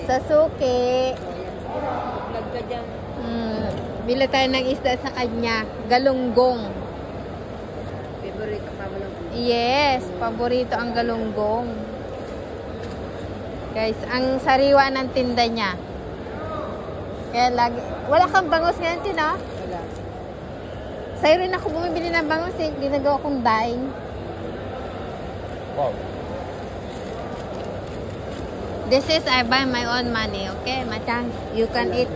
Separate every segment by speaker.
Speaker 1: Sa suki.
Speaker 2: Nagkadyang.
Speaker 1: Bili tayo ng isda sa kanya. Galunggong.
Speaker 2: Favorite pa mo lang.
Speaker 1: Yes, paborito ang galunggong. Guys, ang sariwa ng tinda niya. Kaya lagi, wala kang bangus ngayon, Tino?
Speaker 2: Wala.
Speaker 1: Sa'yo rin ako bumibili ng bangus eh. Ginagawa kong daing.
Speaker 3: Wow.
Speaker 1: This is I buy my own money, okay, Machang? You can eat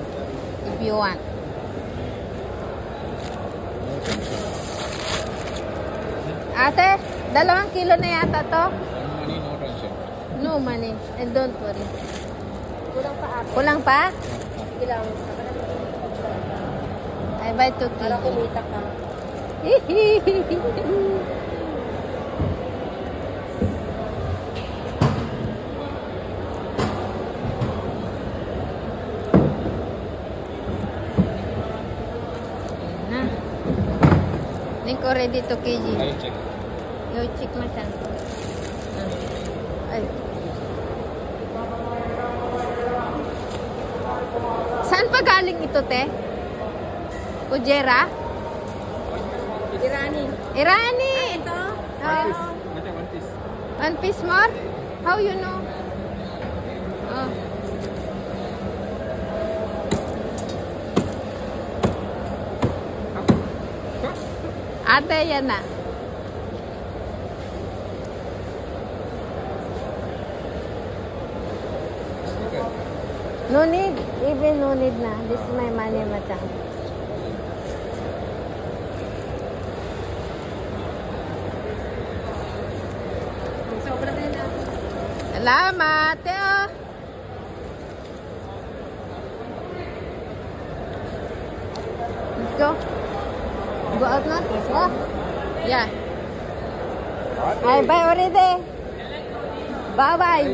Speaker 1: if you want. Ate, 2 kilo na yata to.
Speaker 3: Money, no transaction.
Speaker 1: No money. And don't worry.
Speaker 2: Kulang pa ako.
Speaker 1: Kulang pa?
Speaker 2: Ilang.
Speaker 1: I buy 2
Speaker 2: Para
Speaker 1: kilo.
Speaker 2: kumita ka.
Speaker 1: Na. Think already 2 kg.
Speaker 3: I check.
Speaker 1: You check Machang. Ay. Saan pa galing ito, te? Ujera?
Speaker 2: Irani.
Speaker 1: Irani!
Speaker 2: Ito?
Speaker 1: Oh.
Speaker 3: One piece.
Speaker 1: 1 piece more? How you know? Oh. Ate, yan na. No need. Even no need na. This is my money, Machang.
Speaker 2: Sobra na na.
Speaker 1: Salamat, Teo. Let's go. Go out na. Oh. Yeah. I buy already. Bye-bye.